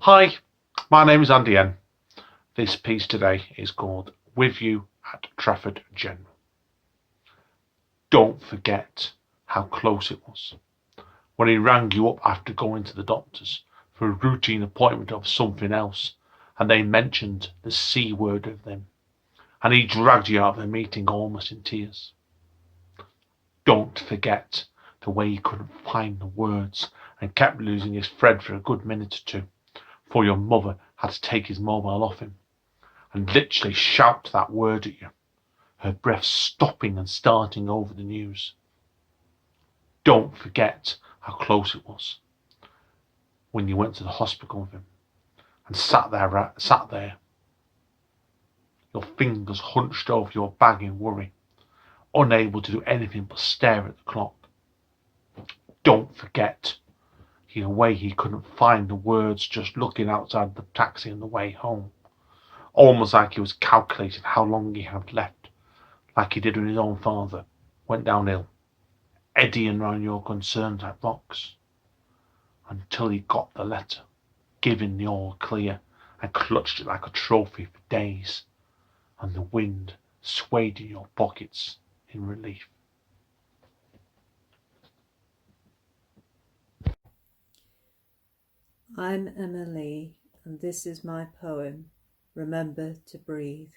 Hi, my name is Andy N. This piece today is called With You at Trafford General. Don't forget how close it was when he rang you up after going to the doctors for a routine appointment of something else, and they mentioned the C word of them, and he dragged you out of the meeting almost in tears. Don't forget the way he couldn't find the words and kept losing his thread for a good minute or two, for your mother had to take his mobile off him and literally shout that word at you, her breath stopping and starting over the news. Don't forget how close it was when you went to the hospital with him and sat there, your fingers hunched over your bag in worry, unable to do anything but stare at the clock. Don't forget the way he couldn't find the words just looking outside the taxi on the way home, almost like he was calculating how long he had left, like he did when his own father went downhill, eddying round your concerns like rocks, until he got the letter, giving the all clear, and clutched it like a trophy for days, and the wind swayed in your pockets in relief. I'm Emma Lee, and this is my poem, Remember to Breathe.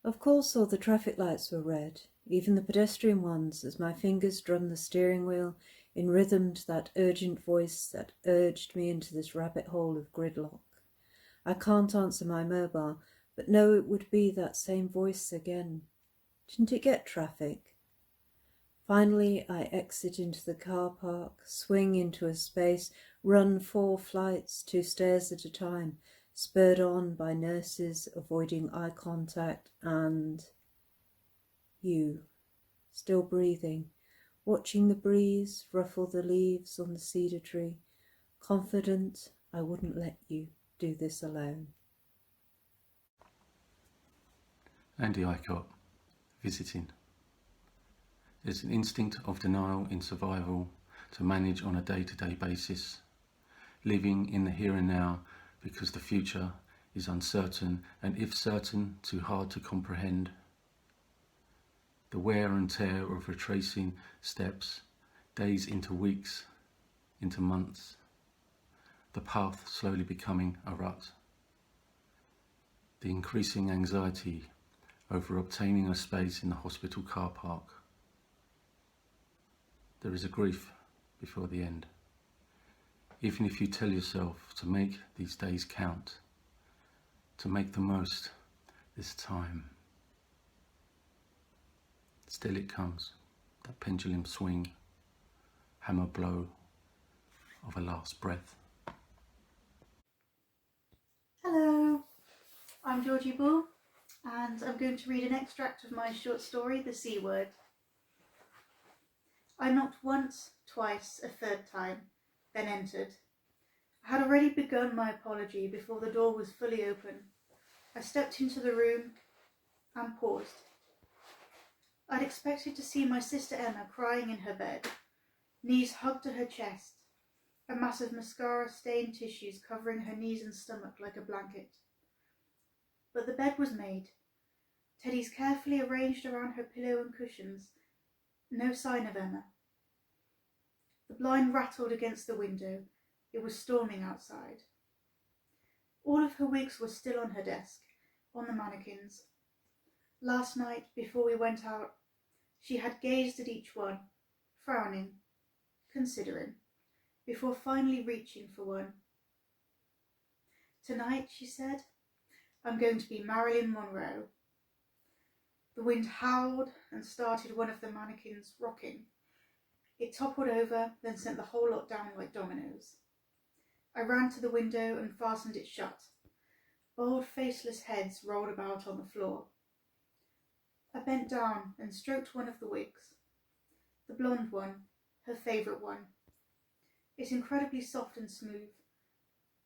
Of course all the traffic lights were red, even the pedestrian ones, as my fingers drummed the steering wheel in rhythm to that urgent voice that urged me into this rabbit hole of gridlock. I can't answer my mobile, but know it would be that same voice again. Didn't it get traffic? Finally, I exit into the car park, swing into a space, run 4 flights, 2 stairs at a time, spurred on by nurses avoiding eye contact, and you, still breathing, watching the breeze ruffle the leaves on the cedar tree, confident I wouldn't let you do this alone. Andy Icott, visiting. There's an instinct of denial in survival to manage on a day-to-day basis, living in the here and now because the future is uncertain and if certain, too hard to comprehend. The wear and tear of retracing steps, days into weeks, into months, the path slowly becoming a rut. The increasing anxiety over obtaining a space in the hospital car park. There is a grief before the end. Even if you tell yourself to make these days count, to make the most this time. Still it comes, that pendulum swing, hammer blow of a last breath. Hello, I'm Georgie Bull, and I'm going to read an extract of my short story, The C Word. I knocked once, twice, a third time, then entered. I had already begun my apology before the door was fully open. I stepped into the room and paused. I'd expected to see my sister Emma crying in her bed, knees hugged to her chest, a mass of mascara-stained tissues covering her knees and stomach like a blanket. But the bed was made, teddies carefully arranged around her pillow and cushions. No sign of Emma. The blind rattled against the window. It was storming outside. All of her wigs were still on her desk, on the mannequins. Last night, before we went out, she had gazed at each one, frowning, considering, before finally reaching for one. Tonight, she said, I'm going to be Marilyn Monroe. The wind howled and started one of the mannequins rocking. It toppled over, then sent the whole lot down like dominoes. I ran to the window and fastened it shut. Bald, faceless heads rolled about on the floor. I bent down and stroked one of the wigs. The blonde one, her favourite one. It's incredibly soft and smooth,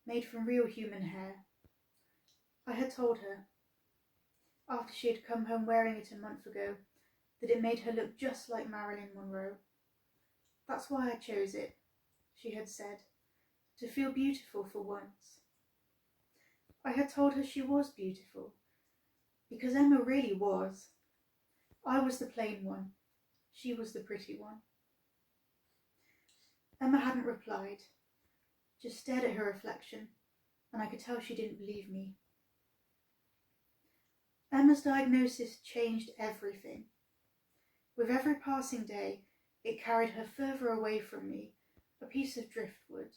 made from real human hair. I had told her, after she had come home wearing it a month ago, that it made her look just like Marilyn Monroe. That's why I chose it, she had said, to feel beautiful for once. I had told her she was beautiful, because Emma really was. I was the plain one, she was the pretty one. Emma hadn't replied, just stared at her reflection, and I could tell she didn't believe me. Emma's diagnosis changed everything. With every passing day, it carried her further away from me, a piece of driftwood,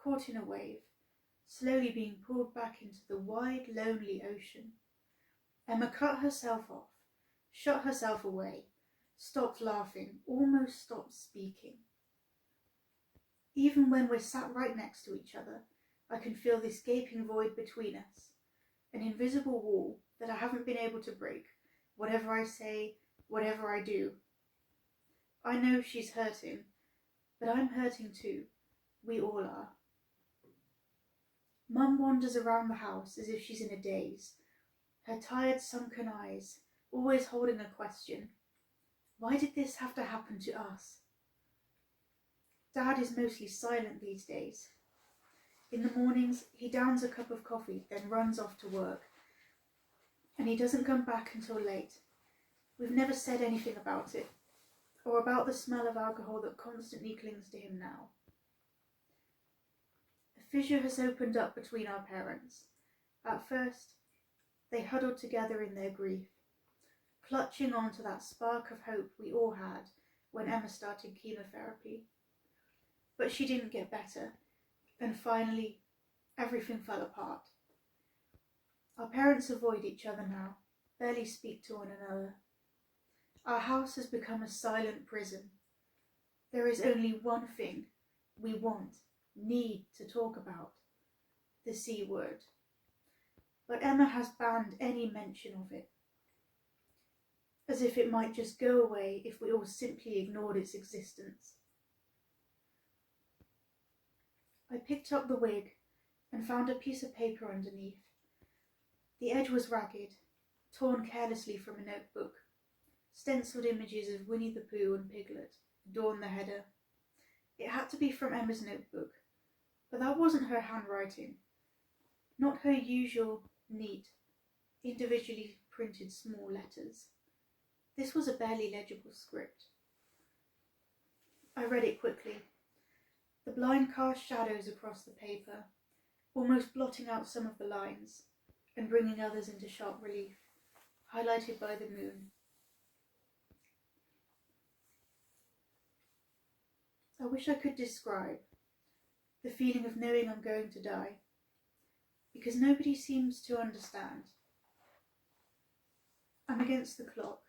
caught in a wave, slowly being pulled back into the wide, lonely ocean. Emma cut herself off, shut herself away, stopped laughing, almost stopped speaking. Even when we're sat right next to each other, I can feel this gaping void between us, an invisible wall that I haven't been able to break, whatever I say, whatever I do. I know she's hurting, but I'm hurting too. We all are. Mum wanders around the house as if she's in a daze, her tired, sunken eyes always holding a question. Why did this have to happen to us? Dad is mostly silent these days. In the mornings, he downs a cup of coffee, then runs off to work. And he doesn't come back until late. We've never said anything about it, or about the smell of alcohol that constantly clings to him now. A fissure has opened up between our parents. At first, they huddled together in their grief, clutching on to that spark of hope we all had when Emma started chemotherapy. But she didn't get better, and finally, everything fell apart. Our parents avoid each other now, barely speak to one another. Our house has become a silent prison. There is only one thing we want, need to talk about, the C word. But Emma has banned any mention of it, as if it might just go away if we all simply ignored its existence. I picked up the wig and found a piece of paper underneath. The edge was ragged, torn carelessly from a notebook. Stenciled images of Winnie the Pooh and Piglet adorned the header. It had to be from Emma's notebook, but that wasn't her handwriting. Not her usual, neat, individually printed small letters. This was a barely legible script. I read it quickly. The blind cast shadows across the paper, almost blotting out some of the lines and bringing others into sharp relief, highlighted by the moon. I wish I could describe the feeling of knowing I'm going to die, because nobody seems to understand. I'm against the clock.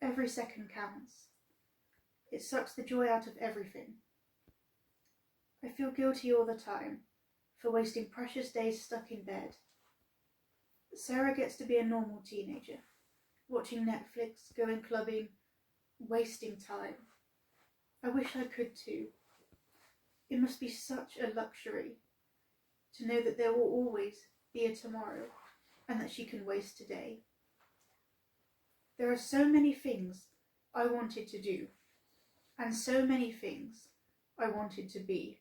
Every second counts. It sucks the joy out of everything. I feel guilty all the time for wasting precious days stuck in bed. Sarah gets to be a normal teenager, watching Netflix, going clubbing, wasting time. I wish I could too. It must be such a luxury to know that there will always be a tomorrow and that she can waste today. There are so many things I wanted to do and so many things I wanted to be.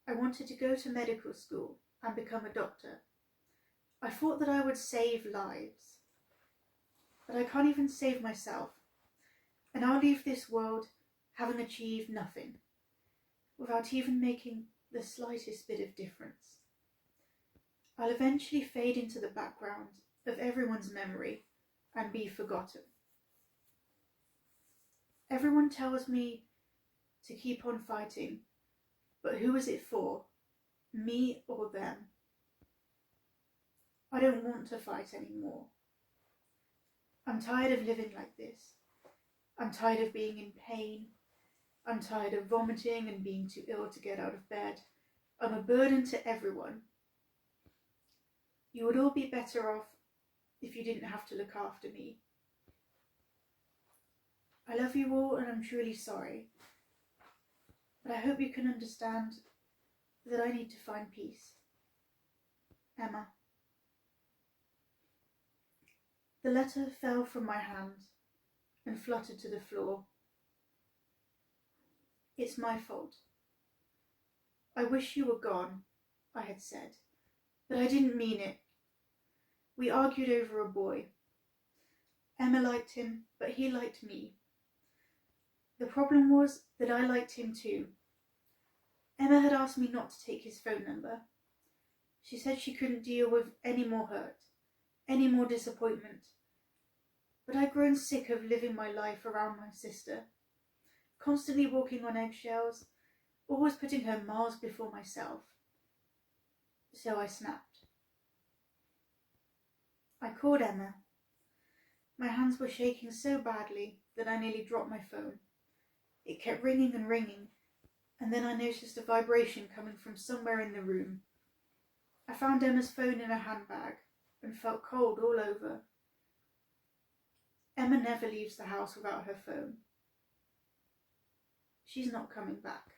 I wanted to go to medical school and become a doctor. I thought that I would save lives, but I can't even save myself, and I'll leave this world having achieved nothing, without even making the slightest bit of difference. I'll eventually fade into the background of everyone's memory and be forgotten. Everyone tells me to keep on fighting, but who is it for? Me or them? I don't want to fight anymore. I'm tired of living like this. I'm tired of being in pain. I'm tired of vomiting and being too ill to get out of bed. I'm a burden to everyone. You would all be better off if you didn't have to look after me. I love you all and I'm truly sorry. But I hope you can understand that I need to find peace. Emma. The letter fell from my hand and fluttered to the floor. It's my fault. "I wish you were gone," I had said, but I didn't mean it. We argued over a boy. Emma liked him, but he liked me. The problem was that I liked him too. Emma had asked me not to take his phone number. She said she couldn't deal with any more hurt, any more disappointment. But I'd grown sick of living my life around my sister, constantly walking on eggshells, always putting her miles before myself. So I snapped. I called Emma. My hands were shaking so badly that I nearly dropped my phone. It kept ringing and ringing, and then I noticed a vibration coming from somewhere in the room. I found Emma's phone in her handbag and felt cold all over. Emma never leaves the house without her phone. She's not coming back.